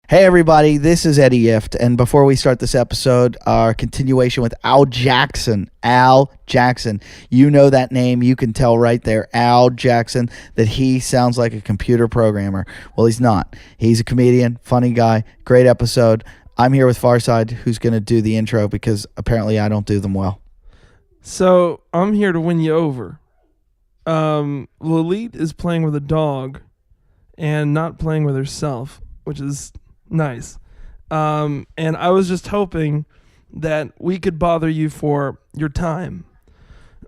Hey everybody, this is Eddie Ift, and before we start this episode, our continuation with Al Jackson. Al Jackson. You know that name, you can tell right there, Al Jackson, that he sounds like a computer programmer. Well, he's not. He's a comedian, funny guy, great episode. I'm here with Farside, who's going to do the intro because apparently I don't do them well. So, I'm here to win you over. Lalit is playing with a dog and not playing with herself, which is nice. And I was just hoping that we could bother you for your time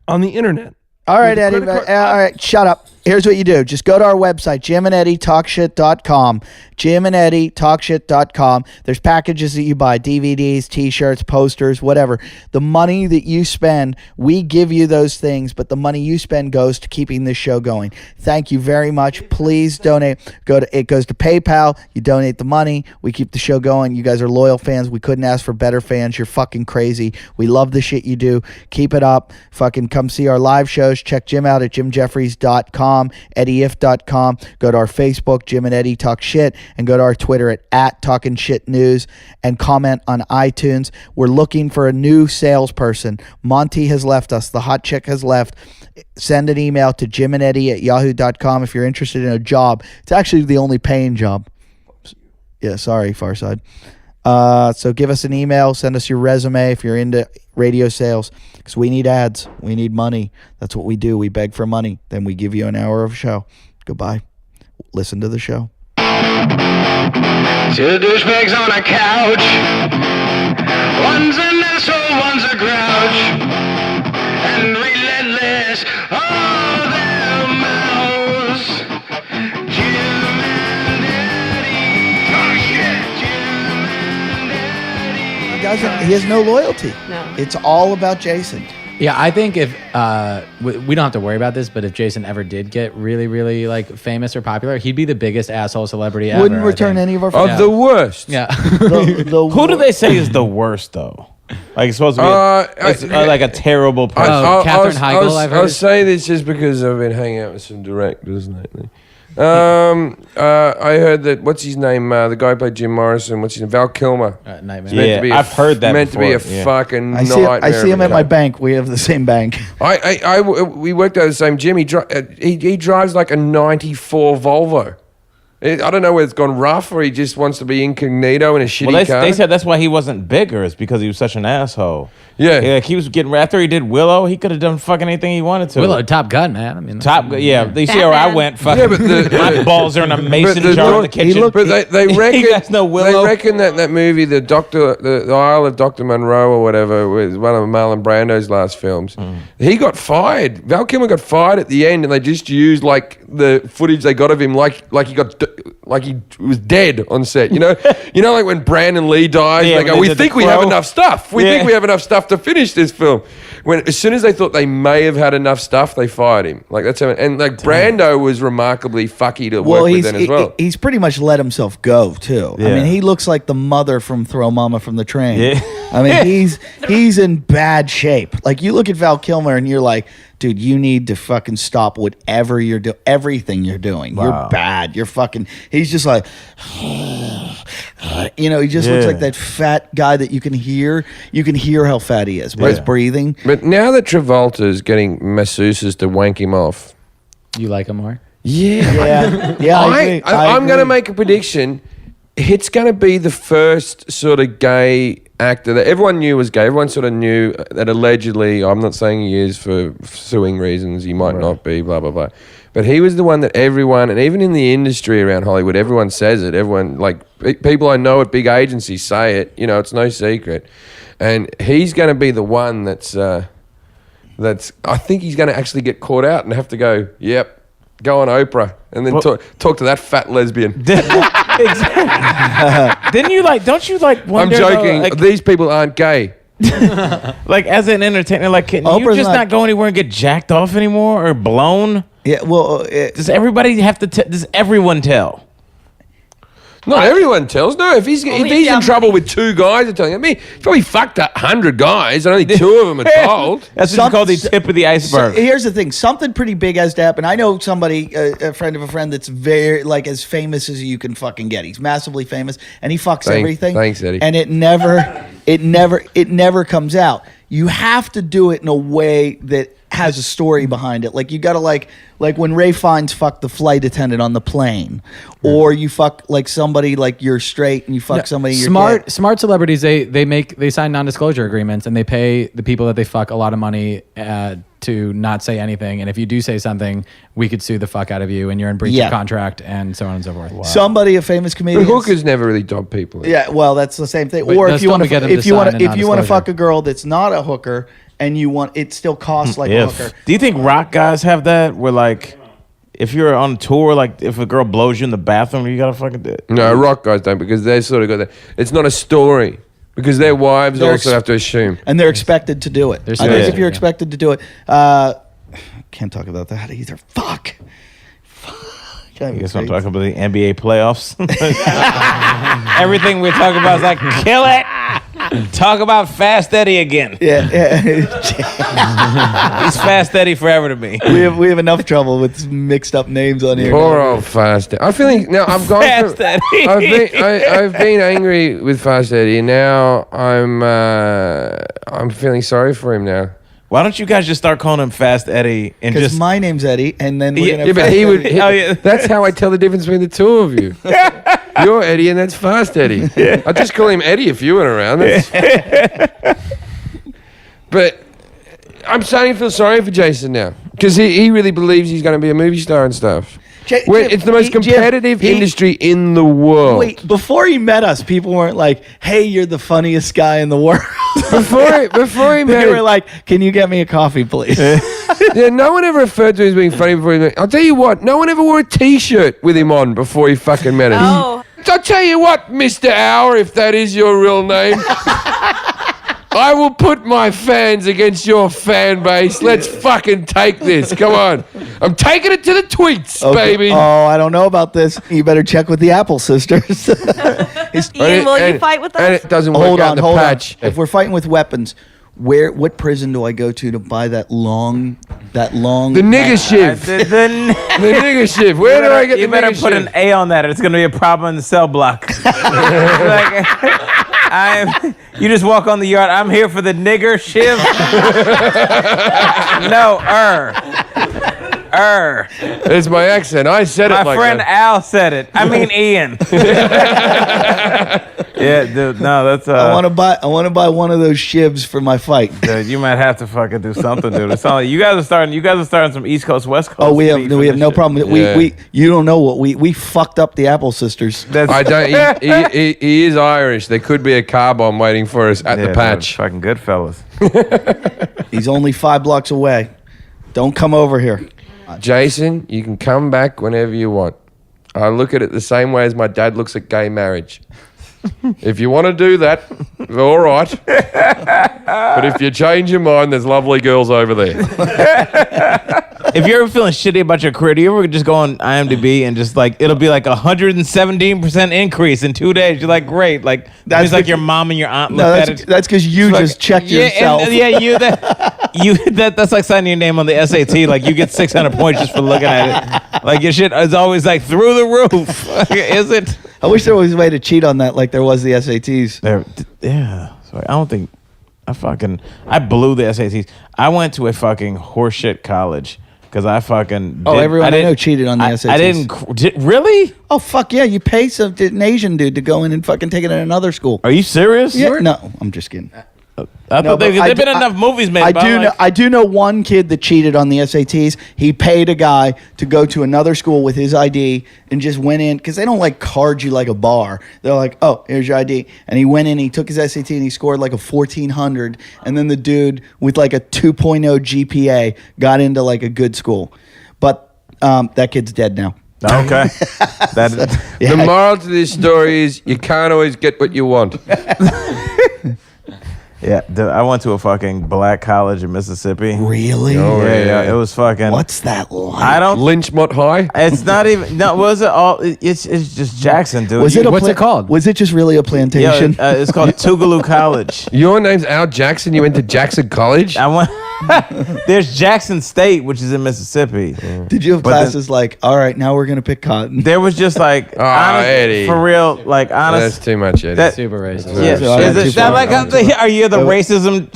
on the internet. All right, Eddie. All right, shut up. Here's what you do. Just go to our website, JimandEddieTalkShit.com. JimandEddieTalkShit.com. There's packages that you buy, DVDs, T-shirts, posters, whatever. The money that you spend, we give you those things, but the money you spend goes to keeping this show going. Thank you very much. Please donate. It goes to PayPal. You donate the money. We keep the show going. You guys are loyal fans. We couldn't ask for better fans. You're fucking crazy. We love the shit you do. Keep it up. Fucking come see our live shows. Check Jim out at JimJeffries.com. EddieIf.com. Go to our Facebook, Jim and Eddie Talk Shit, and go to our Twitter at Talkin' Shit News, and comment on iTunes. We're looking for a new salesperson. Monty has left us. The hot chick has left. Send an email to jimandeddy@yahoo.com if you're interested in a job. It's actually the only paying job. Yeah, sorry, Farside. So give us an email. Send us your resume if you're into radio sales, because we need ads. We need money. That's what we do. We beg for money. Then we give you an hour of show. Goodbye. Listen to the show. Two douchebags on a couch. One's an asshole, one's a grouch. And relentless, all their mouths. Jim and Eddie. Talk shit. Jim and Eddie. He has no loyalty. No. It's all about Jason. Yeah, I think if we don't have to worry about this, but if Jason ever did get really, really like famous or popular, he'd be the biggest asshole celebrity ever. Wouldn't return any of our Of the worst. Yeah. Who do they say is the worst though? Like it's supposed to be like a terrible person. Katherine Heigl, I've heard. I'll say this just because I've been hanging out with some directors lately. I heard that what's his name? The guy who played Jim Morrison. What's his name? Val Kilmer. Nightmare. Yeah, I've heard that meant before. to be a fucking I nightmare. see him at my bank. We have the same bank. We worked out the same gym. He drives like a '94 Volvo. I don't know whether it's gone rough or he just wants to be incognito in a shitty car. They said that's why he wasn't bigger. It's because he was such an asshole. Yeah. He was getting after he did Willow. He could have done fucking anything he wanted to. Willow, Top Gun, man. I mean, Yeah. You see where I went? Fucking. Yeah, but my balls are in a mason jar in the kitchen. But they reckon He has no Willow. They reckon that movie, the Isle of Dr. Monroe or whatever, was one of Marlon Brando's last films. He got fired. Val Kilmer got fired at the end, and they just used like the footage they got of him, like he was dead on set. You know, like when Brandon Lee died, Yeah, they go, "We think we have enough stuff. We think we have enough stuff to finish this film." As soon as they thought they may have had enough stuff, they fired him. Like that's how, and like Brando was remarkably fucky to work with then as well. He's pretty much let himself go too. I mean, he looks like the mother from Throw Mama from the Train. Yeah. I mean, he's in bad shape. Like you look at Val Kilmer and you're like, dude, you need to fucking stop whatever you're doing, everything you're doing. Wow. You're bad. You're fucking. He's just like, he just looks like that fat guy that you can hear. You can hear how fat he is by his breathing. But now that Travolta's getting masseuses to wank him off, You like him more? yeah, I'm going to make a prediction. It's going to be the first sort of gay actor that everyone knew was gay. Everyone sort of knew that allegedly, I'm not saying he is for suing reasons, he might not be, blah, blah, blah. But he was the one that everyone, and even in the industry around Hollywood, everyone says it. Everyone, like, people I know at big agencies say it. You know, it's no secret. And he's going to be the one that's I think he's going to actually get caught out and have to go, yep, go on Oprah, and then talk to that fat lesbian. Didn't you like? Don't you like? Wonder, I'm joking. Like, these people aren't gay. like as an entertainer, like can you Oprah's just not go anywhere and get jacked off anymore or blown? Yeah, well, Does everybody have to? Does everyone tell? Not everyone tells. No, if he's in trouble with 2 guys are telling him, he's probably fucked 100 guys and only 2 of them are told. That's what you call the tip of the iceberg. So here's the thing: something pretty big has to happen. I know somebody, a friend of a friend, that's very like as famous as you can fucking get. He's massively famous, and he fucks everything. Thanks, Eddie. And it never comes out. You have to do it in a way that has a story behind it. Like you gotta like when Ray Fiennes fucked the flight attendant on the plane, or you fuck like somebody like you're straight and you fuck somebody. Smart celebrities. They sign non-disclosure agreements and they pay the people that they fuck a lot of money to not say anything. And if you do say something, we could sue the fuck out of you, and you're in breach of contract, and so on and so forth. Wow. Somebody, a famous comedian. But hookers never really dog people. Yeah, well, that's the same thing. But Or if you want to to fuck a girl that's not a hooker. And it still costs like a hooker. Do you think rock guys have that? Where like, if you're on tour, like if a girl blows you in the bathroom, you gotta fucking do it. No, rock guys don't, because they've sort of got that. It's not a story, because their wives also have to assume. And they're expected to do it. I think if you're expected to do it, can't talk about that either. Fuck. I guess I'm talking about the NBA playoffs. Everything we're talking about is like, kill it. Talk about Fast Eddie again. Yeah. He's Fast Eddie forever to me. We have enough trouble with mixed up names on here. Poor old Fast Eddie. I'm feeling now. I've gone Fast Eddie. I've been angry with Fast Eddie, and now I'm feeling sorry for him now. Why don't you guys just start calling him Fast Eddie and Because just my name's Eddie, and then but he would. That's how I tell the difference between the 2 of you. You're Eddie, and that's Fast Eddie. I just call him Eddie if you weren't around. But I'm starting to feel sorry for Jason now, because he really believes he's going to be a movie star and stuff. It's the most competitive industry in the world. Wait, before he met us, people weren't like, "Hey, you're the funniest guy in the world." Before he met, they were like, "Can you get me a coffee, please?" Yeah, no one ever referred to him as being funny before he met. I'll tell you what, no one ever wore a T-shirt with him on before he fucking met us. Oh. I'll tell you what, Mr. Hour, if that is your real name, I will put my fans against your fan base. Let's fucking take this. Come on. I'm taking it to the tweets, baby. Oh, I don't know about this. You better check with the Apple sisters. Ian, will you fight with us? And it doesn't work out the patch. If we're fighting with weapons, what prison do I go to buy that long? The nigger shiv. The nigger shiv. Where do I get the nigger shiv? You better put an A on that, or it's going to be a problem in the cell block. You just walk on the yard. I'm here for the nigger shiv. No, It's my accent. I said it like that. My friend Al said it. I mean Ian. Yeah, dude. No, that's. I want to buy one of those shivs for my fight. Dude, you might have to fucking do something, dude. It's like you guys are starting some East Coast, West Coast. Oh, we have no problem. We you don't know what we fucked up the Apple sisters. I don't. He is Irish. There could be a car bomb waiting for us at the patch. Fucking good fellas. He's only 5 blocks away. Don't come over here. Jason, you can come back whenever you want. I look at it the same way as my dad looks at gay marriage. If you want to do that, all right. But if you change your mind, there's lovely girls over there. If you're ever feeling shitty about your career, do you ever just go on IMDb and just like, it'll be like 117% increase in 2 days. You're like, great. Like, that's like your mom and your aunt looked at it. That's because you just checked yourself. That's like signing your name on the SAT. Like, you get 600 points just for looking at it. Like, your shit is always like through the roof. Is it? I wish there was a way to cheat on that like there was the SATs. Yeah. So I don't think... I blew the SATs. I went to a fucking horseshit college because I fucking... Everyone I know cheated on the SATs. I didn't... Really? Oh, fuck yeah. You pay an Asian dude to go in and fucking take it in another school. Are you serious? Yeah. No, I'm just kidding. I thought there've been enough movies made. I do know one kid that cheated on the SATs. He paid a guy to go to another school with his ID and just went in because they don't like card you like a bar. They're like, oh, here's your ID, and he went in. He took his SAT and he scored like a 1400. And then the dude with like a 2.0 GPA got into like a good school, but that kid's dead now. Okay. The moral to this story is you can't always get what you want. Yeah, I went to a fucking black college in Mississippi. Really? Oh, Yeah, it was fucking. What's that like? I don't. Lynchmont High. It's not even. No, was it all? It's just Jackson, dude. Was it What's it called? Was it just really a plantation? It's called Tougaloo College. Your name's Al Jackson. You went to Jackson College. I went. There's Jackson State, which is in Mississippi. Did you have classes like, all right, now we're gonna pick cotton? There was just like, Eddie. for real, like honest. That's too much, Eddie. That- Super racist. Yeah, So I is had it too sound far. like are you the racism?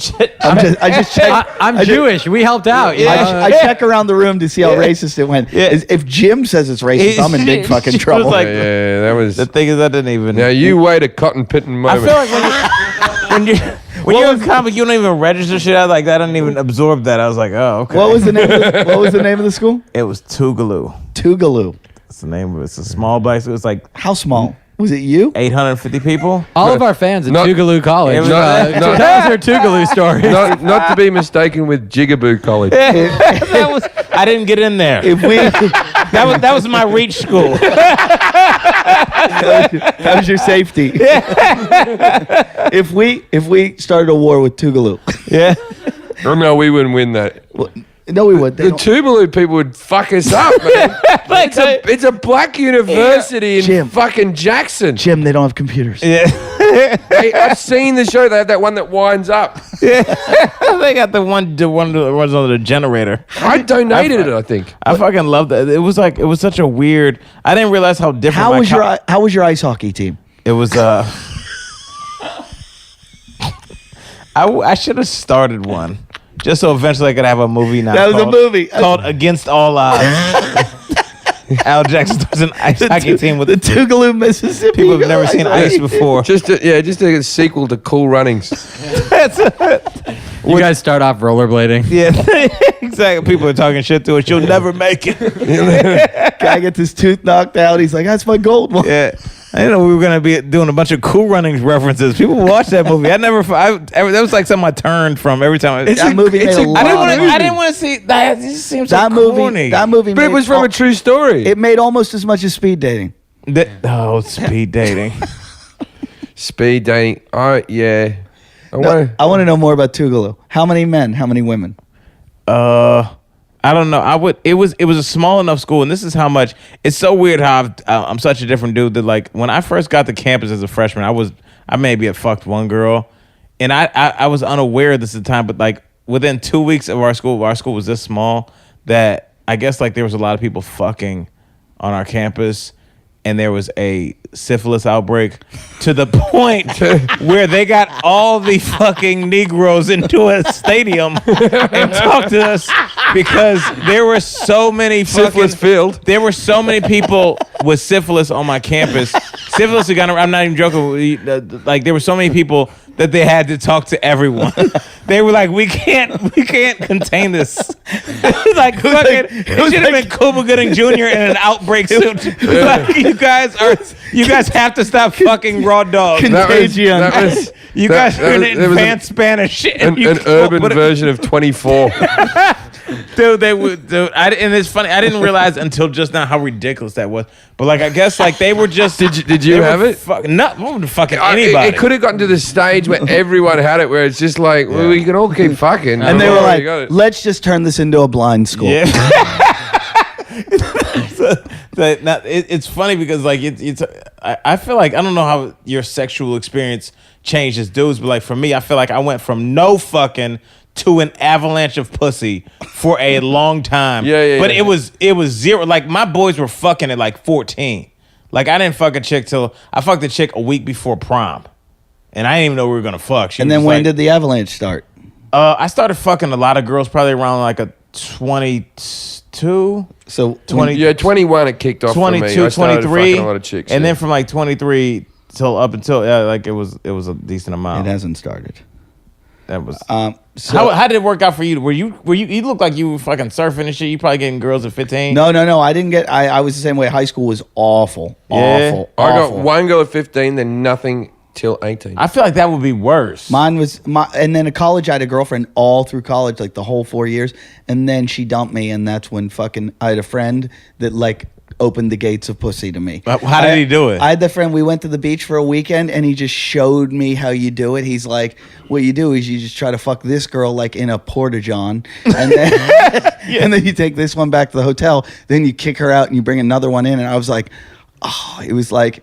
I just checked. I'm Jewish. We helped out. you know? I check around the room to see how racist it went. Yeah. If Jim says it's racist, I'm in big fucking She was trouble. like- Yeah, that was. The thing is, I didn't even. Now you wait a cotton picking I moment. feel like when you're a comic, you don't even register shit out like that. I don't even absorb that. I was like, oh, okay. What was the name? What was the name of the school? It was Tougaloo. Tougaloo. That's the name of it. It's a small black. It was like How small? Was it you? 850 people. All of our fans at Not- Tougaloo College. It was- No. Tell us your Tougaloo story. not to be mistaken with Jigaboo College. That was. I didn't get in there. If we, That was my reach school. that was your safety. If we started a war with Tougaloo, Yeah. Oh no, we wouldn't win that. no, we would. They The don't- Tuvalu people would fuck us up, man. It's a black university in Jim. fucking Jackson. Jim, they don't have computers. Yeah. Hey, I've seen the show. They have that one that winds up. They got the one that runs on the generator. I donated it, I think. I fucking loved it. It was such a weird. I didn't realize how different. How was your ice hockey team? It was. I should have started one, just so eventually I could have a movie now. That was a movie. called Against All Odds. Al Jackson does an ice hockey team with the Tougaloo, Mississippi. people have never seen ice before. Just a sequel to Cool Runnings. You guys start off rollerblading. Yeah, exactly. People are talking shit to us. You'll never make it. Guy gets his tooth knocked out. He's like, "That's my gold one." Yeah. I didn't know we were gonna be doing a bunch of Cool Runnings references. People watch that movie. That was like something I turned from every time. That movie made a lot of money. I didn't want to see that. It just seems so That movie. corny. That movie. But it made was from al- a true story. It made almost as much as speed dating. Speed dating. Speed dating. Oh, yeah. No, I want to know more about Tougaloo. How many men? How many women? I don't know. It was a small enough school, and this is how much. It's so weird how I'm such a different dude that like when I first got to campus as a freshman, I maybe had fucked one girl, and I was unaware of this at the time, but like within 2 weeks of our school was this small that I guess like there was a lot of people fucking on our campus. And there was a syphilis outbreak to the point where they got all the fucking Negroes into a stadium and talked to us because there were so many Syphilis field. There were so many people with syphilis on my campus. Syphilis had I'm not even joking. Like there were so many people that they had to talk to everyone. They were like, we can't contain this. Like fucking, it should have been Cuba Gooding Jr. in an outbreak suit. Like, you guys have to stop fucking raw dogs. Contagion. You guys are in advanced Spanish. An urban version of 24. Dude, and it's funny. I didn't realize until just now how ridiculous that was. But like, I guess like they were just. Did you have it? Not fucking anybody. It could have gotten to the stage where everyone had it, where it's just like, well, we can all keep fucking. And they were Oh, you got like, it. "Let's just turn this into a blind school." Yeah. It's funny because like I feel like I don't know how your sexual experience changed as dudes, but like for me, I feel like I went from no fucking to an avalanche of pussy for a long time. Yeah. But it was zero. Like my boys were fucking at like 14. Like I didn't fuck a chick till I fucked a chick a week before prom, and I didn't even know we were gonna fuck. And then when did the Avalanche start? I started fucking a lot of girls probably around like a 22. So 20, 21 it kicked off 22, for me. I started 23, fucking a lot of chicks. and then from like 23 till up until like it was a decent amount. it hasn't started. That was So how did it work out for you? Were you looked like you were fucking surfing and shit. You probably getting girls at 15. no. I didn't get. I was the same way. High school was awful. Yeah. I got Awful. one girl at 15, then nothing till 18. I feel like that would be worse. Mine was and then at college I had a girlfriend all through college, like the whole 4 years, and then she dumped me, and that's when fucking I had a friend that like opened the gates of pussy to me. How did he do it? I had the friend, we went to the beach for a weekend and he just showed me how you do it. He's like, what you do is you just try to fuck this girl like in a porta-john and then, and then you take this one back to the hotel, then you kick her out and you bring another one in. And I was like, oh, it was like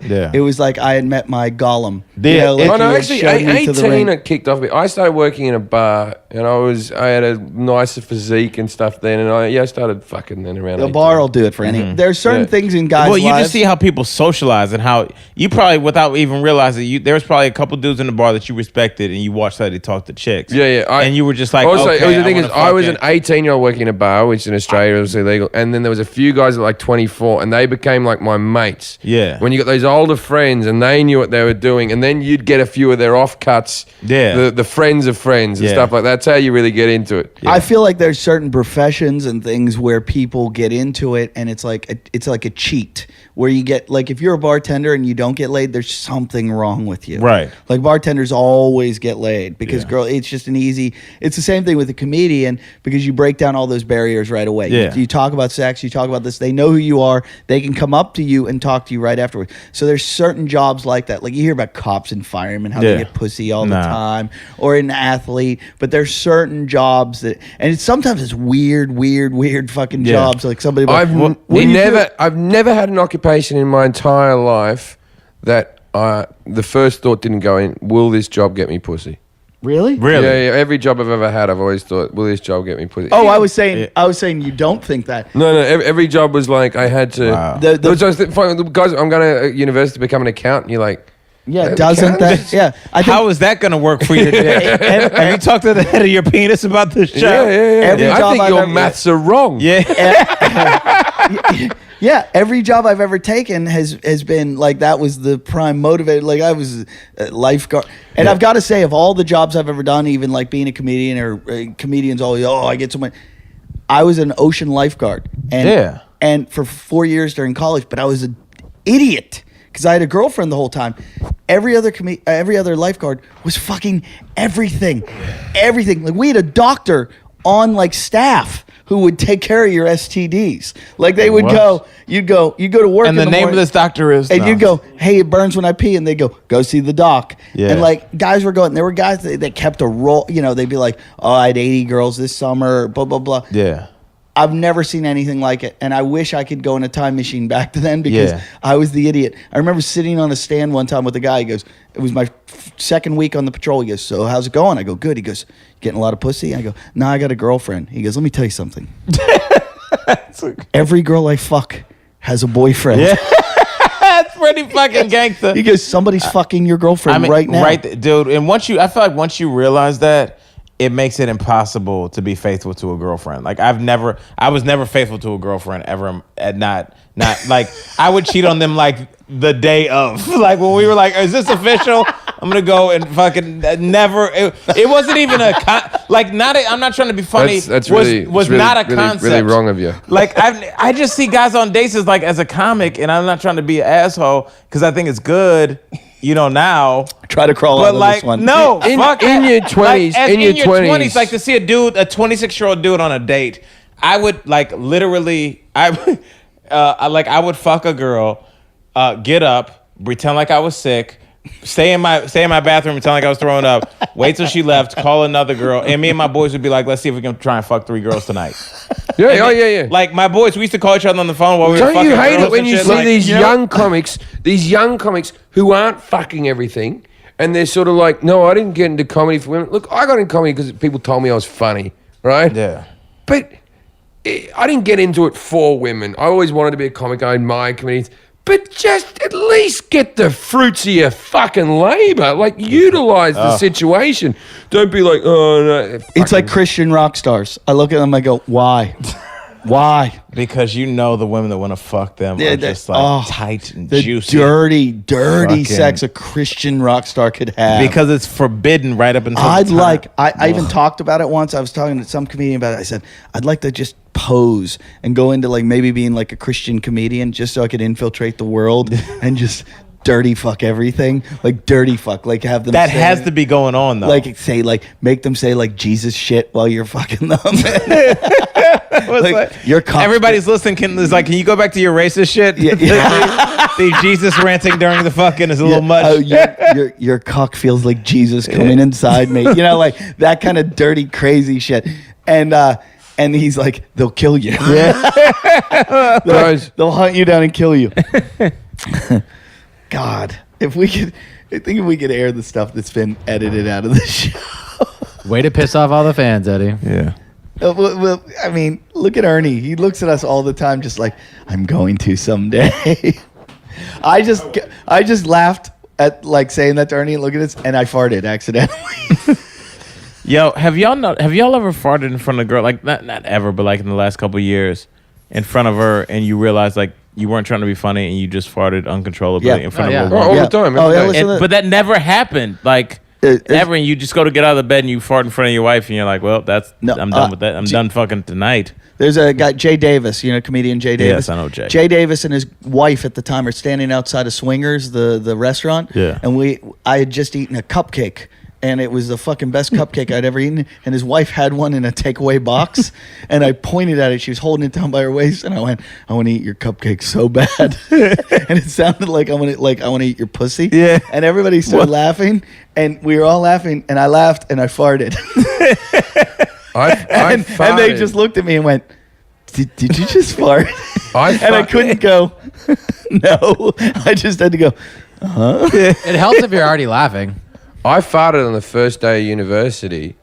I had met my Gollum. Yeah. Actually, 18 it kicked off. I started working in a bar, and I had a nicer physique and stuff then, and I started fucking then around. The bar will do it for any. There's certain things in guys' lives. Well, you just see how people socialize and how you probably, without even realizing, there was probably a couple dudes in the bar that you respected, and you watched how they talked to chicks. And you were just like, also, okay, the thing is, I was an 18-year-old working in a bar, which in Australia was illegal, and then there was a few guys at like 24, and they became like my mates. Yeah. When you got those older friends and they knew what they were doing, and then you'd get a few of their offcuts, the friends of friends and stuff like that. That's how you really get into it. I feel like there's certain professions and things where people get into it and it's like a cheat where you get, like, if you're a bartender and you don't get laid, there's something wrong with you. Right. Like bartenders always get laid because it's just it's the same thing with a comedian because you break down all those barriers right away. Yeah. You talk about sex, you talk about this, they know who you are, they can come up to you and talk to you right afterwards. So there's certain jobs like that. Like you hear about cops and firemen, how they get pussy all the time, or an athlete, but there's certain jobs that, and sometimes it's weird fucking jobs. Like somebody, I've never had an occupation in my entire life that the first thought didn't go in, will this job get me pussy? Really? Yeah. Every job I've ever had, I've always thought, will this job get me pussy? Oh, I was saying you don't think that. No. Every job was like I had to. Wow. The guys, I'm going to university to become an accountant. You're like, doesn't that? Yeah. How is that going to work for you today? Have you talked to the head of your penis about this show? Yeah. I think your maths are wrong. Yeah, every job I've ever taken has been like that was the prime motivator. Like I was a lifeguard, and I've got to say, of all the jobs I've ever done, even like being a comedian or comedians always, I get so much. I was an ocean lifeguard, and for 4 years during college, but I was an idiot because I had a girlfriend the whole time. Every other lifeguard was fucking everything. Like we had a doctor on like staff who would take care of your STDs. Like they would you'd go to work. And the name of this doctor is? And you'd go, hey, it burns when I pee. And they'd go see the doc. Yeah. And like guys were going, there were guys that kept a roll, they'd be like, I had 80 girls this summer, blah, blah, blah. Yeah. I've never seen anything like it. And I wish I could go in a time machine back to then because I was the idiot. I remember sitting on a stand one time with a guy. He goes, it was my second week on the patrol. He goes, so how's it going? I go, good. He goes, getting a lot of pussy? I go, no, I got a girlfriend. He goes, let me tell you something. Every girl I fuck has a boyfriend. Yeah. That's pretty fucking gangster. He goes, somebody's fucking your girlfriend right now. Right, dude. And I feel like once you realize that, it makes it impossible to be faithful to a girlfriend. Like I was never faithful to a girlfriend ever. Not like I would cheat on them like the day of. Like when we were like, is this official? I'm gonna go and fucking never. It wasn't even I'm not trying to be funny. That's really not a concept. Really wrong of you. Like I just see guys on dates as a comic, and I'm not trying to be an asshole because I think it's good. Now. Try to crawl out of this one. No, in your 20s, in your 20s, like to see a 26-year-old dude on a date, I would literally, I would fuck a girl, get up, pretend like I was sick, stay in my bathroom, pretend like I was throwing up, wait till she left, call another girl, and me and my boys would be like, let's see if we can try and fuck 3 girls tonight. Yeah. Like my boys, we used to call each other on the phone while we were fucking. Don't you hate it when you see these young comics who aren't fucking everything, and they're sort of like, no, I didn't get into comedy for women. Look, I got into comedy because people told me I was funny, right? Yeah. But I didn't get into it for women. I always wanted to be a comic. I admired comedians. But just at least get the fruits of your fucking labor. Like, utilize the situation. Don't be like, oh, no. It's like Christian rock stars. I look at them, I go, why? Why? Because the women that want to fuck them are just tight and juicy. Dirty sex a Christian rock star could have. Because it's forbidden right up until I even talked about it once. I was talking to some comedian about it. I said, I'd like to just pose and go into like maybe being like a Christian comedian just so I could infiltrate the world and just dirty fuck everything, like dirty fuck, like have them. That has to be going on though. Like make them say like Jesus shit while you're fucking them. Like, your cock. Everybody's listening. Can you go back to your racist shit? Yeah. The Jesus ranting during the fucking is a little much. Oh, your cock feels like Jesus coming inside me. You know, like that kind of dirty, crazy shit. And he's like, they'll kill you. Yeah. they'll hunt you down and kill you. God, I think if we could air the stuff that's been edited out of the show. Way to piss off all the fans, Eddie. Yeah. Well, I mean, look at Ernie. He looks at us all the time, just like, I'm going to someday. I just laughed at like saying that to Ernie and look at this, and I farted accidentally. Yo, have y'all ever farted in front of a girl? Like not ever, but like in the last couple of years, in front of her, and you realize like you weren't trying to be funny and you just farted uncontrollably in front of her. All the time. But that never happened. Like ever, and you just go to get out of the bed and you fart in front of your wife, and you're like, well, I'm done with that. I'm done fucking tonight. There's a guy, Jay Davis, comedian Jay Davis. Yes, I know Jay. Jay Davis and his wife at the time are standing outside of Swingers, the restaurant. Yeah. And I had just eaten a cupcake, and it was the fucking best cupcake I'd ever eaten. And his wife had one in a takeaway box, and I pointed at it. She was holding it down by her waist, and I went, "I want to eat your cupcake so bad." And it sounded like I want to eat your pussy. Yeah. And everybody started laughing, and we were all laughing, and I laughed and I farted. And they just looked at me and went, Did you just fart? And I couldn't go, no. I just had to go, uh-huh. It helps if you're already laughing. I farted on the first day of university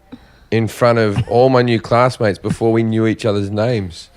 in front of all my new classmates before we knew each other's names.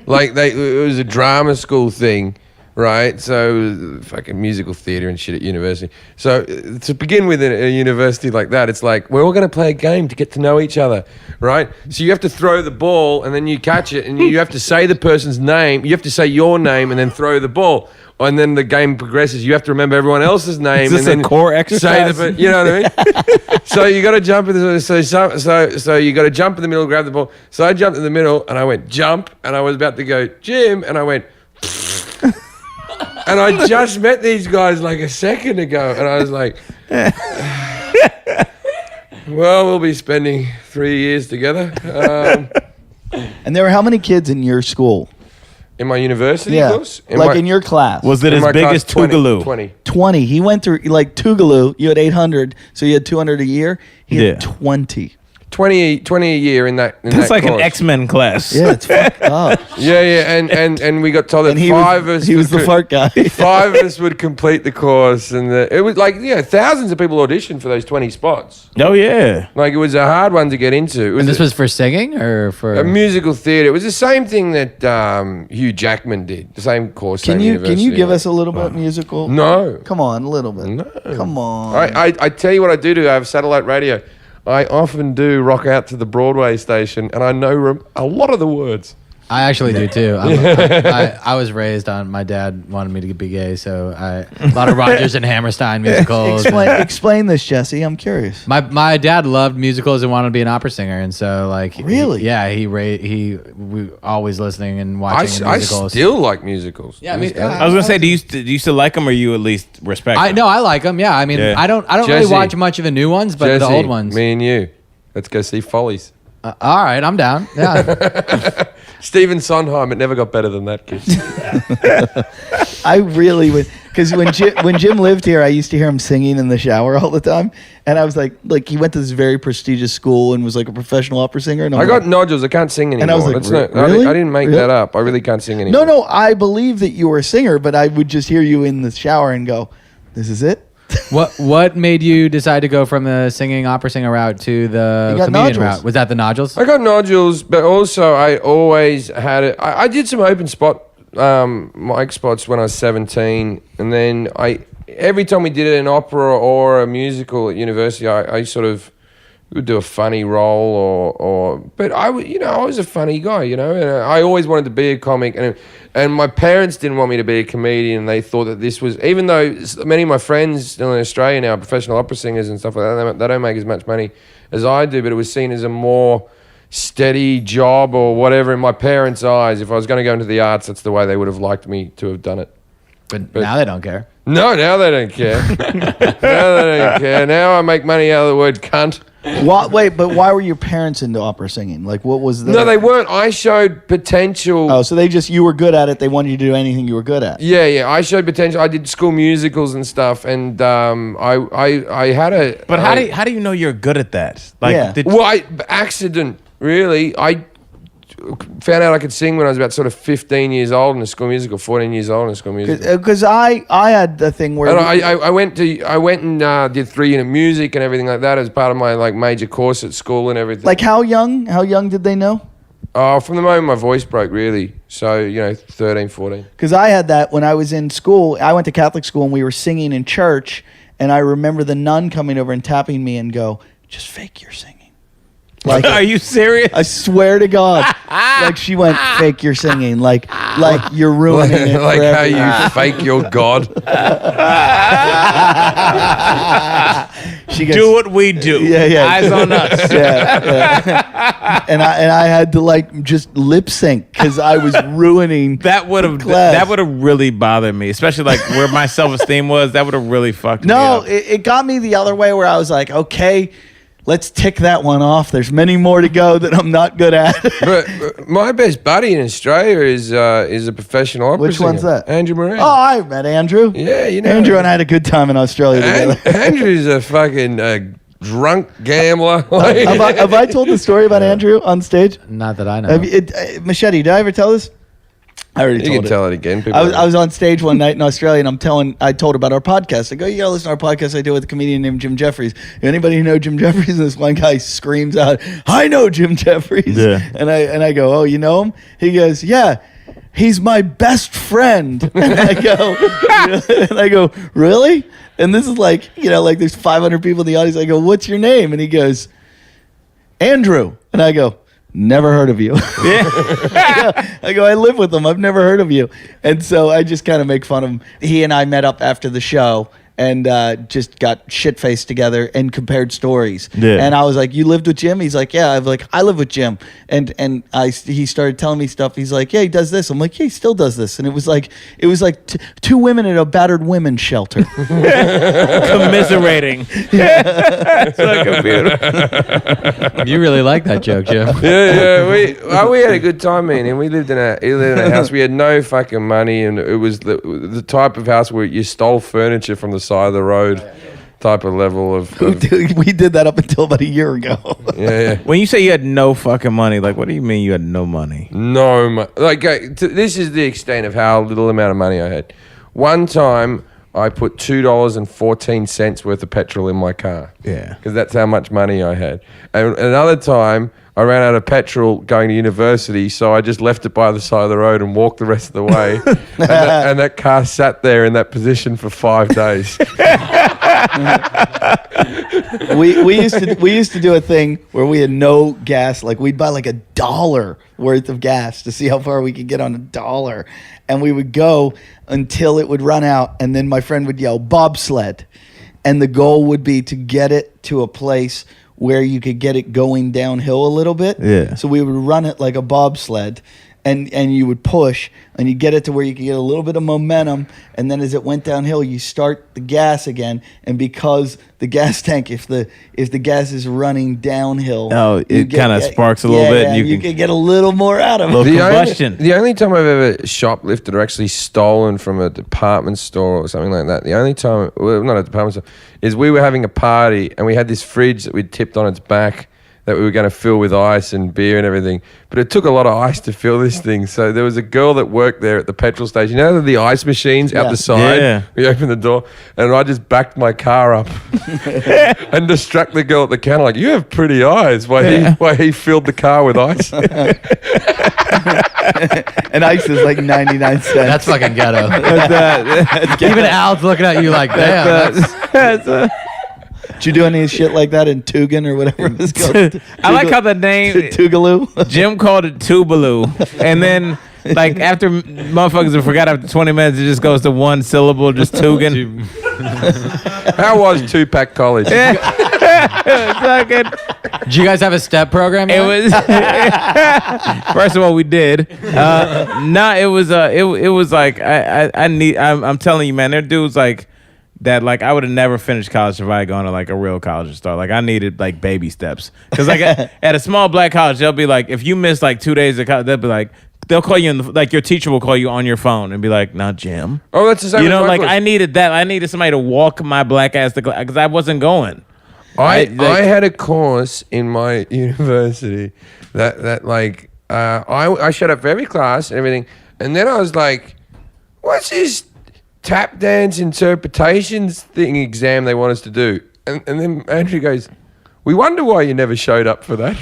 Like it was a drama school thing, right? So fucking musical theater and shit at university. So to begin with a university like that, it's like we're all going to play a game to get to know each other, right? So you have to throw the ball and then you catch it and you have to say the person's name. You have to say your name and then throw the ball. And then the game progresses. You have to remember everyone else's name. Is this and then a core exercise? you know what I mean? So you got to jump in the so you got to jump in the middle, grab the ball. So I jumped in the middle and I went jump, and I was about to go Jim, and I went. And I just met these guys like a second ago, and I was like, well, we'll be spending 3 years together. And there were how many kids in your school? In my university course? In your class. Was it as big as Tougaloo? 20. He went through, like Tougaloo, you had 800, so you had 200 a year. He had 20. 20 a year in that. That's like course. An X-Men class. Yeah, it's fucked up. Yeah, and we got told that he was the fart guy. 5 of us would complete the course, and it was like thousands of people auditioned for those 20 spots. Oh yeah, like it was a hard one to get into. And this was for singing or for a musical theater. It was the same thing that Hugh Jackman did. The same course. Can you give us a little bit musical? No. Come on, a little bit. No. Come on. I tell you what I do. I have satellite radio. I often do rock out to the Broadway station, and I know a lot of the words. I actually do too. I was raised on. My dad wanted me to be gay, so a lot of Rodgers and Hammerstein musicals. Explain this, Jesse. I'm curious. My dad loved musicals and wanted to be an opera singer, and so like really, we always listening and watching musicals. I still like musicals. Yeah, I was gonna say, do you still like them, or you at least respect them? I like them. Yeah, I mean, I don't Jesse, really watch much of the new ones, but Jesse, the old ones. Me and you, let's go see Follies. All right, I'm down. Yeah. Stephen Sondheim, it never got better than that, kid. I really would, because when Jim lived here, I used to hear him singing in the shower all the time, and I was like he went to this very prestigious school and was like a professional opera singer. And I got nodules. I can't sing anymore. And I was like, really? I didn't make that up. I really can't sing anymore. No, I believe that you were a singer, but I would just hear you in the shower and go, "This is it." What made you decide to go from the singing opera singer route to the comedian route? Was that the nodules? I got nodules, but also I always had it. I did some open spot mic spots when I was 17, and then every time we did an opera or a musical at university, I sort of would do a funny role but I was a funny guy, and I always wanted to be a comic, and my parents didn't want me to be a comedian. They thought that this was, even though many of my friends still in Australia now are professional opera singers and stuff like that, they don't make as much money as I do, but it was seen as a more steady job or whatever in my parents' eyes. If I was going to go into the arts, that's the way they would have liked me to have done it. But now they don't care. No, now they don't care. Now I make money out of the word cunt. Wait, but why were your parents into opera singing? Like, what was the... No, they weren't. I showed potential. Oh, so you were good at it. They wanted you to do anything you were good at. Yeah. I showed potential. I did school musicals and stuff, and I had a... But how do you know you're good at that? Like, accident, really. I found out I could sing when I was about sort of 15 years old in a school musical, 14 years old in a school musical. Because I had the thing where... I went and did 3-unit music and everything like that as part of my like major course at school and everything. Like how young? How young did they know? Oh, from the moment my voice broke, really. So, 13, 14. Because I had that when I was in school. I went to Catholic school and we were singing in church. And I remember the nun coming over and tapping me and go, just fake your singing. Like, are you serious? I swear to God. Like she went, fake your singing. Like you're ruining it like forever. how you fake your God. She goes, do what we do. Yeah. Eyes on us. Yeah. And I had to like just lip sync because I was ruining that would have really bothered me, especially like where my self-esteem was. That would have really fucked me up. No, it got me the other way where I was like, okay, let's tick that one off. There's many more to go that I'm not good at. but my best buddy in Australia is a professional opera Which one's singer. that? Andrew Moran. Oh, I met Andrew. Yeah, Andrew and I had a good time in Australia together. Andrew's a fucking drunk gambler. Have I told the story about Andrew on stage? Not that I know. Machete, did I ever tell this? I already told it. You can tell it again. I was on stage one night in Australia, and I told about our podcast. I go, you gotta listen to our podcast I do with a comedian named Jim Jeffries. Anybody know Jim Jeffries? And this one guy screams out, I know Jim Jeffries. Yeah. And I go, oh, you know him? He goes, yeah, he's my best friend. And I go, really? And this is like, like there's 500 people in the audience. I go, what's your name? And he goes, Andrew. And I go, never heard of you. I go, I live with him. I've never heard of you. And so I just kind of make fun of him. He and I met up after the show and just got shit-faced together and compared stories. Yeah. And I was like, you lived with Jim? He's like, yeah. I'm like, I live with Jim. And he started telling me stuff. He's like, yeah, he does this. I'm like, yeah, he still does this. And it was like two women at a battered women's shelter. Commiserating. It's fucking beautiful. You really like that joke, Jim. Yeah. We had a good time, man. And he lived in a house. We had no fucking money, and it was the type of house where you stole furniture from the side of the road. Type of level of We did that up until about a year ago. Yeah. When you say you had no fucking money, like, what do you mean you had no money? This is the extent of how little amount of money I had. One time, I put $2.14 worth of petrol in my car. Yeah. Because that's how much money I had. And another time, I ran out of petrol going to university, so I just left it by the side of the road and walked the rest of the way. and that car sat there in that position for 5 days. we used to do a thing where we had no gas. Like we'd buy like $1 worth of gas to see how far we could get on $1, and we would go until it would run out, and then my friend would yell bobsled, and the goal would be to get it to a place where you could get it going downhill a little bit. Yeah. So we would run it like a bobsled, and you would push, and you get it to where you could get a little bit of momentum, and then as it went downhill, you start the gas again, and because the gas tank, if the gas is running downhill, it kind of sparks a little bit. And you can get a little more out of it. Combustion. The only time I've ever shoplifted or actually stolen from a department store or something like that, the only time, well, not a department store, is we were having a party and we had this fridge that we'd tipped on its back that we were going to fill with ice and beer and everything. But it took a lot of ice to fill this thing. So there was a girl that worked there at the petrol station. You know the ice machines out the side? Yeah. We opened the door and I just backed my car up and distracted the girl at the counter like, you have pretty eyes, while he filled the car with ice. And ice is like 99 cents. That's fucking ghetto. Even Al's looking at you like, damn. Did you do any shit like that in Tougaloo or whatever it was called? I like how the name Tougaloo. Jim called it Tougaloo, and then like after motherfuckers have forgot after 20 minutes, it just goes to one syllable, just Tougan. How was 2-pack college? Did you guys have a step program? It was first of all we did. It was like I'm telling you, man, there dudes like that. Like I would have never finished college if I had gone to like a real college and start. Like I needed like baby steps because like at a small black college, they'll be like, if you miss like 2 days of college, they'll be like. They'll call you like your teacher will call you on your phone and be like, "Now, Jim." Oh, that's the same. You know, like I needed that. I needed somebody to walk my black ass to class because I wasn't going. I had a course in my university that like I showed up for every class and everything, and then I was like, "What's this tap dance interpretations thing exam they want us to do?" And then Andrew goes, "We wonder why you never showed up for that."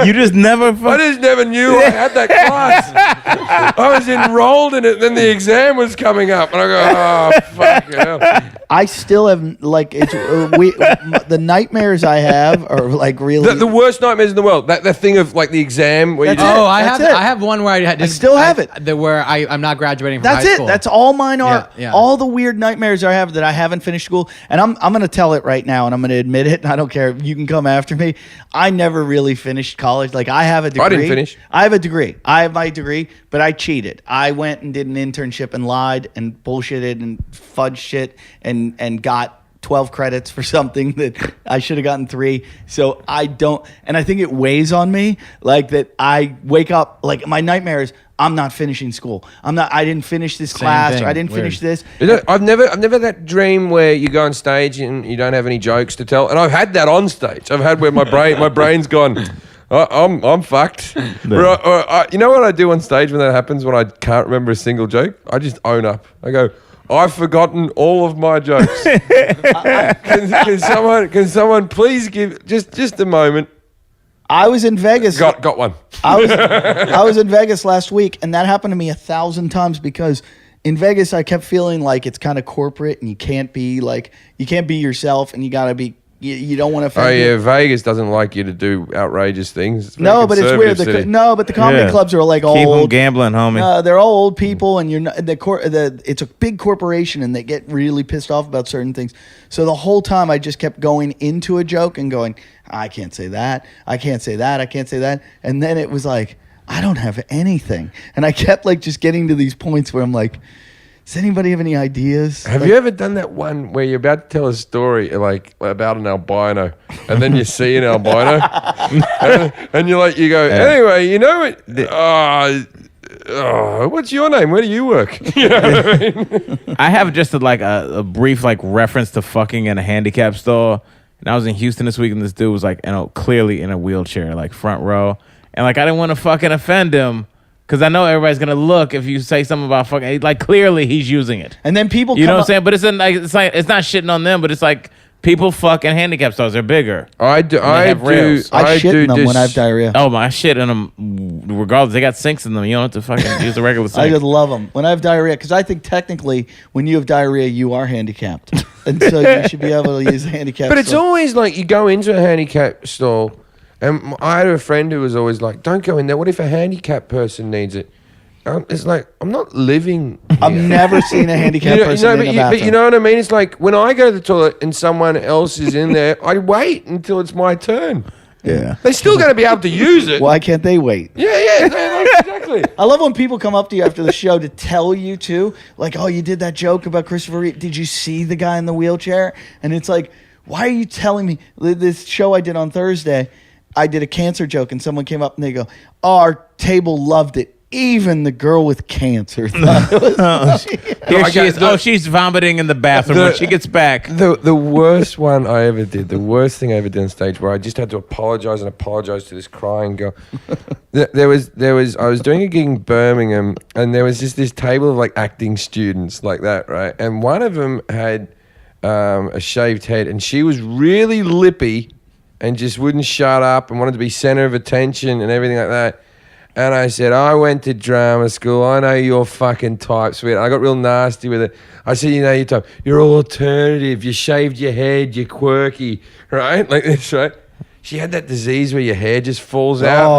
You just never. I just never knew I had that class. I was enrolled in it, then the exam was coming up, and I go, "Oh fuck hell." I still have like the nightmares I have are like really The worst nightmares in the world. That the thing of like the exam where you That's do. it. I That's have one where I still have it. Where I'm not graduating from That's high it. school. That's all mine are. Yeah. All the weird nightmares I have that I haven't finished school. And I'm going to tell it right now, and I'm going to admit it. And I don't care. You can come after me. I never really finished college. Like I have a degree. I didn't finish. I have a degree. I have my degree, but I cheated. I went and did an internship and lied and bullshitted and fudged shit and got 12 credits for something that I should have gotten 3. So I don't, and I think it weighs on me like that. I wake up like my nightmare is I'm not finishing school. I didn't finish this class thing. or I didn't Weird. finish this. I've never that dream where you go on stage and you don't have any jokes to tell. And I've had that on stage. I've had where my brain's gone. I'm fucked. You know what I do on stage when that happens? When I can't remember a single joke, I just own up. I go, I've forgotten all of my jokes. Can someone please give just a moment? I was in Vegas. Got one. I was in Vegas last week, and that happened to me 1,000 times because in Vegas I kept feeling like it's kind of corporate, and you can't be yourself, and you gotta be. You don't want to offend. Oh yeah, people. Vegas doesn't like you to do outrageous things. It's No, but it's weird. city. But the comedy clubs are like Keep them old. gambling, homie. They're all old people, and you're not it's a big corporation, and they get really pissed off about certain things. So the whole time, I just kept going into a joke and going, I can't say that, I can't say that, I can't say that, and then it was like, I don't have anything, and I kept like just getting to these points where I'm like, does anybody have any ideas? Have you ever done that one where you're about to tell a story like about an albino, and then you see an albino, and you go, anyway, you know what? What's your name? Where do you work? You know what I mean? I have just a brief like reference to fucking in a handicap store. And I was in Houston this week, and this dude was like, clearly in a wheelchair, like front row, and like I didn't want to fucking offend him. Because I know everybody's going to look if you say something about fucking... Like, clearly, he's using it. And then people You know what I'm saying? But it's not shitting on them, but it's like people fucking handicap stores. They're bigger. I shit in them when I have diarrhea. Oh, my shit in them regardless. They got sinks in them. You don't have to fucking use the regular sink. I just love them when I have diarrhea because I think technically when you have diarrhea, you are handicapped. And so you should be able to use a handicap But it's store. always like you go into a handicap store, and I had a friend who was always like, don't go in there. What if a handicapped person needs it? It's like, I'm not living here. I've never seen a handicapped person in a bathroom. But you know what I mean? It's like when I go to the toilet and someone else is in there, I wait until it's my turn. Yeah. They're still going to be able to use it. Why can't they wait? Yeah, exactly. I love when people come up to you after the show to tell you too, like, oh, you did that joke about Christopher Reeve. Did you see the guy in the wheelchair? And it's like, why are you telling me? This show I did on Thursday, I did a cancer joke, and someone came up and they go, oh, our table loved it. Even the girl with cancer thought it was Here she is. She's vomiting in the bathroom when she gets back. The worst one I ever did, the worst thing I ever did on stage, where I just had to apologize to this crying girl. I was doing a gig in Birmingham, and there was just this table of like acting students like that, right? And one of them had a shaved head, and she was really lippy and just wouldn't shut up and wanted to be center of attention and everything like that. And I said, I went to drama school. I know your fucking type, sweet. I got real nasty with it. I said, you know your type. You're alternative. You shaved your head. You're quirky, right? Like this, right? she had that disease where your hair just falls out.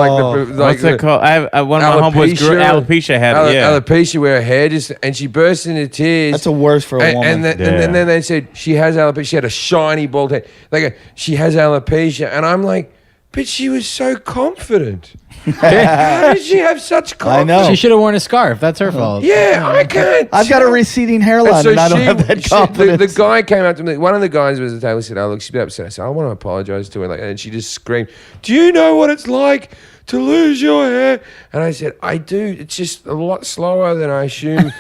What's that called? One of my homeboys grew alopecia. Alopecia, where her hair just, and she burst into tears. That's the worst for a woman. And then they said she has alopecia. She had a shiny bald head. They go, she has alopecia, and I'm like, but she was so confident. How did she have such confidence? I know. She should have worn a scarf. That's her fault. Yeah, I can't. I've got a receding hairline, and I don't have that confidence. The guy came up to me. One of the guys was at the table. Said, "Oh, look, she's a bit upset." I said, "I want to apologize to her." And she just screamed, "Do you know what it's like to lose your hair?" And I said, "I do. It's just a lot slower than I assume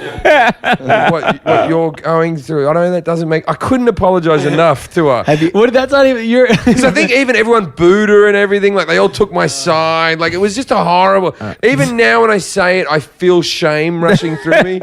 what you're going through." I know that doesn't make. I couldn't apologize enough to her. That's not even your. Because I think even everyone booed her and everything. Like they all took my side. Like it was just a horrible. Even now when I say it, I feel shame rushing through me.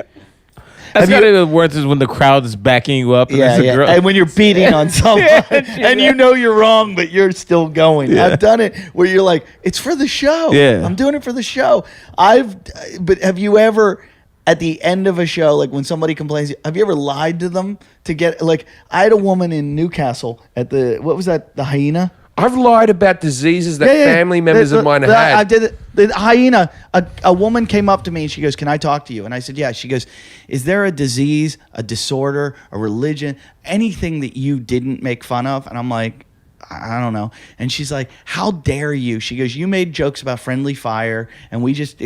That's got to be the worst is when the crowd is backing you up. And girl. And when you're beating on someone and you know you're wrong, but you're still going. Yeah. I've done it where you're like, it's for the show. Yeah. I'm doing it for the show. But have you ever, at the end of a show, like when somebody complains, have you ever lied to them to get, like, I had a woman in Newcastle at what was that, the Hyena? I've lied about diseases that family members of mine had. I did it. The Hyena, a woman came up to me and she goes, "Can I talk to you?" And I said, "Yeah." She goes, "Is there a disease, a disorder, a religion, anything that you didn't make fun of?" And I'm like, I don't know. And she's like, "How dare you?" She goes, "You made jokes about friendly fire, and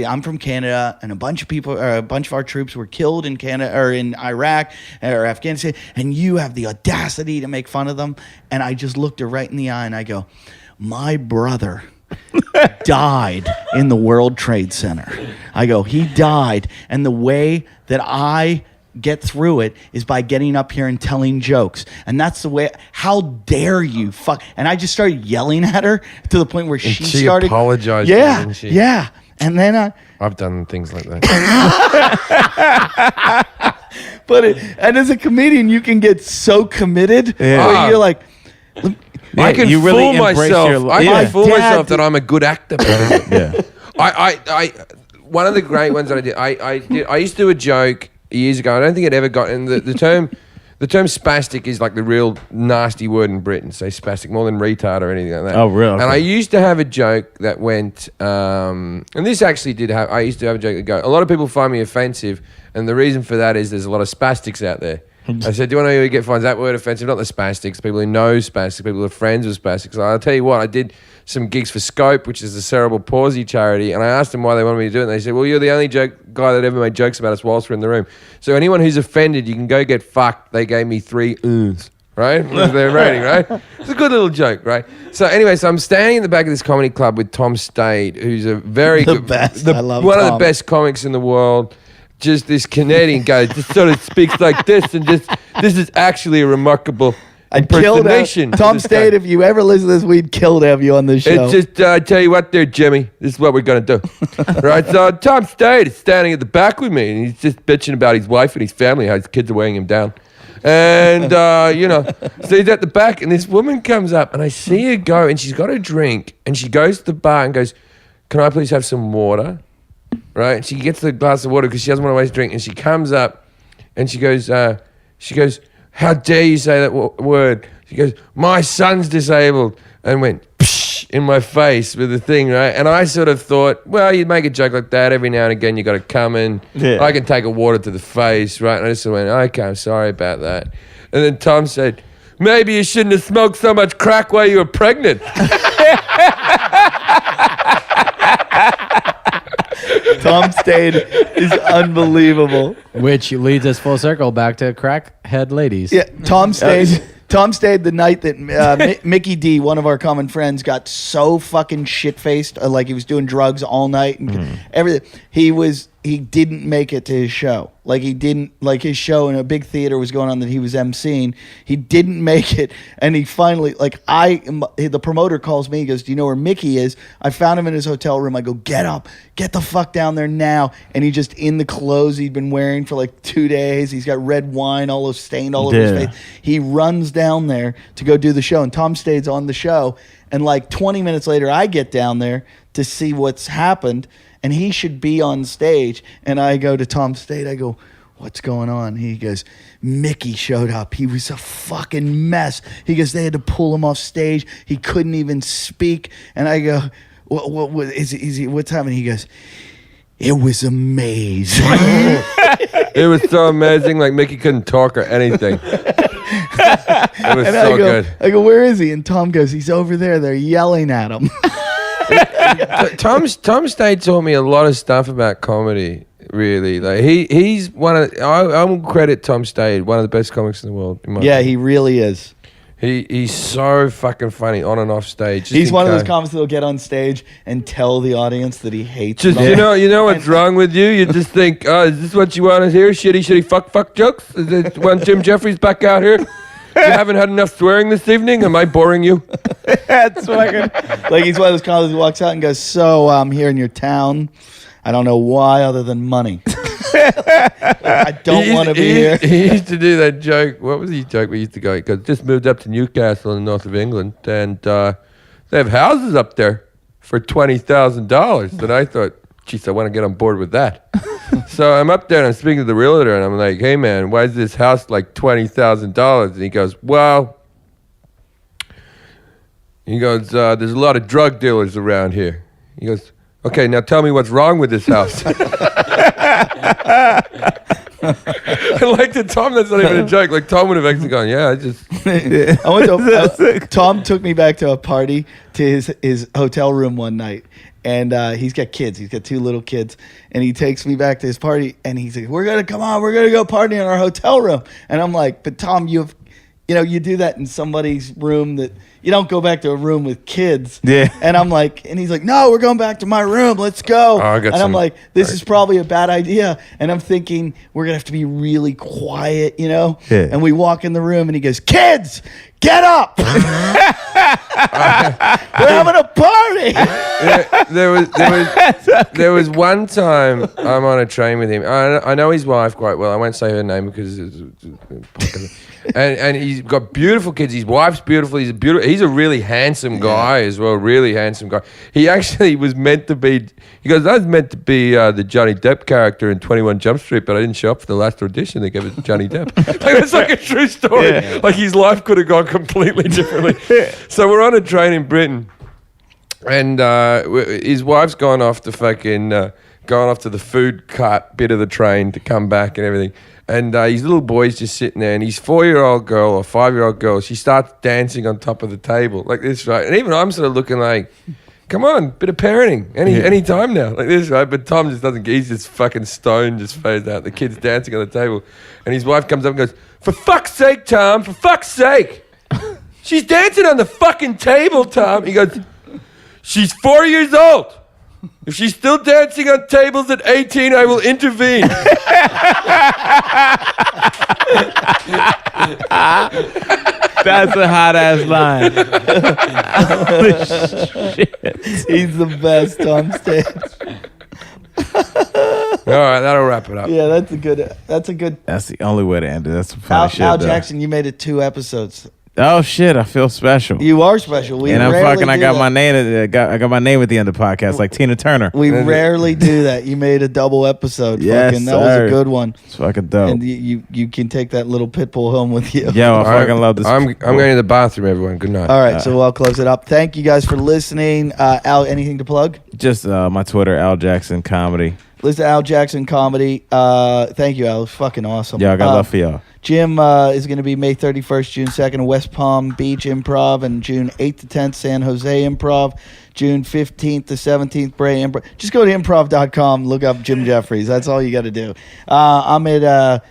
I'm from Canada, and a bunch of our troops were killed in Canada or in Iraq or Afghanistan, and you have the audacity to make fun of them." And I just looked her right in the eye and I go, "My brother died in the World Trade Center." I go, "He died, and the way that I get through it is by getting up here and telling jokes, and that's the way. How dare you fuck?" And I just started yelling at her to the point where she started apologized. Yeah, didn't she? yeah. And then I've done things like that. and as a comedian, you can get so committed where you're like, I can you really fool myself. I can fool myself that I'm a good actor. Yeah. I one of the great ones that I did. I used to do a joke years ago. I don't think it ever got in the term. The term spastic is like the real nasty word in Britain. Say spastic more than retard or anything like that. Oh, really? Okay. And I used to have a joke that went, and this actually did have. I used to have a joke that go. A lot of people find me offensive, and the reason for that is there's a lot of spastics out there. I said, "Do you want to know who finds that word offensive? Not the spastics, people who know spastics, people who are friends with spastics." So I'll tell you what, I did some gigs for Scope, which is a cerebral palsy charity, and I asked them why they wanted me to do it, and they said, "Well, you're the only guy that ever made jokes about us whilst we're in the room. So anyone who's offended, you can go get fucked." They gave me 3 uhs, right? Was their rating, right? It's a good little joke, right? So anyway, so I'm standing in the back of this comedy club with Tom Stade, who's a very good, I love one Tom. of the best comics in the world. Just this Canadian guy just sort of speaks like this, and this is actually a remarkable impersonation. Tom Stade, if you ever listen to this, we'd kill to have you on this show. It's just, I tell you what there, Jimmy, this is what we're going to do. Right, so Tom Stade is standing at the back with me, and he's just bitching about his wife and his family, how his kids are weighing him down. And, so he's at the back, and this woman comes up, and I see her go, and she's got a drink, and she goes to the bar and goes, "Can I please have some water?" Right? And she gets the glass of water because she doesn't want to waste a drink, and she comes up, and she goes, "How dare you say that word?" She goes, "My son's disabled," and went psh in my face with the thing, right? And I sort of thought, well, you'd make a joke like that every now and again. You got to come in. Yeah. I can take a water to the face, right? And I just went, "Okay, I'm sorry about that." And then Tom said, "Maybe you shouldn't have smoked so much crack while you were pregnant." Tom Stade is unbelievable. Which leads us full circle back to crackhead ladies. Yeah, Tom Stade. Tom Stade, the night that Mickey D, one of our common friends, got so fucking shit-faced, like he was doing drugs all night and everything. He didn't make it to his show. Like his show in a big theater was going on that he was emceeing. He didn't make it, and he finally, the promoter calls me. He goes, "Do you know where Mickey is?" I found him in his hotel room. I go, "Get up, get the fuck down there now!" And he just in the clothes he'd been wearing for like 2 days. He's got red wine stained all over his face. He runs down there to go do the show, and Tom Stade's on the show. And like 20 minutes later, I get down there to see what's happened. And he should be on stage. And I go to Tom Stade. I go, what's going on? He goes, Mickey showed up. He was a fucking mess. He goes, they had to pull him off stage. He couldn't even speak. And I go, what is he, what's happening? He goes, it was amazing. It was so amazing. Like Mickey couldn't talk or anything. It was so good. I go, where is he? And Tom goes, he's over there. They're yelling at him. Tom Stade taught me a lot of stuff about comedy. Really, like he's one of. I will credit Tom Stade, one of the best comics in the world. He really is. He's so fucking funny on and off stage. He's one of those comics that'll get on stage and tell the audience that he hates them. You know what's wrong with you? You just think, oh, is this what you want to hear? Shitty fuck jokes? Is it when Jim Jeffries back out here? You haven't had enough swearing this evening? Am I boring you? That's fucking... Like he's one of those comics who walks out and goes, so I'm here in your town. I don't know why other than money. I don't want to be here. He used to do that joke. What was his joke? We used to go, he goes, just moved up to Newcastle in the north of England, and they have houses up there for $20,000. And I thought, geez, I want to get on board with that. So I'm up there and I'm speaking to the realtor, and I'm like, hey, man, why is this house like $20,000? And he goes, well, there's a lot of drug dealers around here. He goes, okay, now tell me what's wrong with this house. I like that Tom, that's not even a joke. Like Tom would have actually gone, yeah, I just... Tom took me back to a party to his hotel room one night. And he's got kids. He's got 2 little kids. And he takes me back to his party. And he's like, we're going to go party in our hotel room. And I'm like, but Tom, you do that in somebody's room that... You don't go back to a room with kids. Yeah. And I'm like, and he's like, no, we're going back to my room. Let's go. I'm like, this is probably a bad idea. And I'm thinking, we're going to have to be really quiet, Yeah. And we walk in the room and he goes, kids, get up. We're having a party. There was one time I'm on a train with him. I know his wife quite well. I won't say her name because and he's got beautiful kids. His wife's beautiful. He's a really handsome guy as well. Really handsome guy. He actually was meant to be. He goes, I was meant to be the Johnny Depp character in 21 Jump Street, but I didn't show up for the last audition. They gave it to Johnny Depp. It's like a true story. Yeah. Like his life could have gone completely differently. So we're on a train in Britain, and his wife's gone off to the food cart bit of the train to come back and everything. And his little boy's just sitting there, and his 4-year-old girl or 5-year-old girl, she starts dancing on top of the table like this, right? And even I'm sort of looking like, come on, bit of parenting, any time now, like this, right? But Tom just doesn't. He's just fucking stoned, just phased out. The kid's dancing on the table, and his wife comes up and goes, "For fuck's sake, Tom! For fuck's sake! She's dancing on the fucking table, Tom." He goes, "She's 4 years old. If she's still dancing on tables at 18, I will intervene." That's a hot ass line. Holy shit. He's the best, Tom Stade. All right, that'll wrap it up. Yeah, that's a good. That's the only way to end it. That's some funny shit. Al Jackson, you made it 2 episodes. Oh shit! I feel special. You are special. I got my name. I got my name at the end of the podcast, like Tina Turner. We rarely do that. You made a double episode. Yes, that was a good one. It's fucking dope. And you can take that little pit bull home with you. Yeah, I fucking love this. I'm going to the bathroom. Everyone, good night. All right, so I'll close it up. Thank you guys for listening. Al, anything to plug? Just my Twitter, Al Jackson Comedy. Listen to Al Jackson Comedy. Thank you, Al. It was fucking awesome. Yeah, I got love for y'all. Jim is going to be May 31st, June 2nd, West Palm Beach Improv, and June 8th to 10th, San Jose Improv, June 15th to 17th, Bray Improv. Just go to improv.com, look up Jim Jeffries. That's all you got to do. I'm at,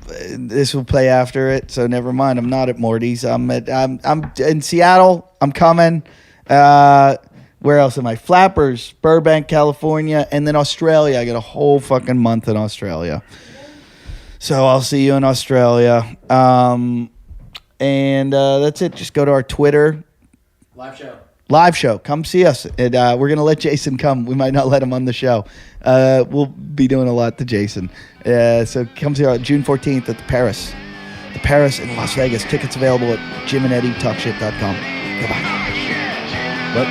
this will play after it, so never mind. I'm not at Morty's. I'm in Seattle. I'm coming. Where else am I? Flappers, Burbank, California, and then Australia. I got a whole fucking month in Australia. So I'll see you in Australia. And that's it. Just go to our Twitter. Live show. Come see us. And we're going to let Jason come. We might not let him on the show. We'll be doing a lot to Jason. So come see us June 14th at the Paris. The Paris in Las Vegas. Tickets available at jimandeddytalkshit.com. Goodbye. What?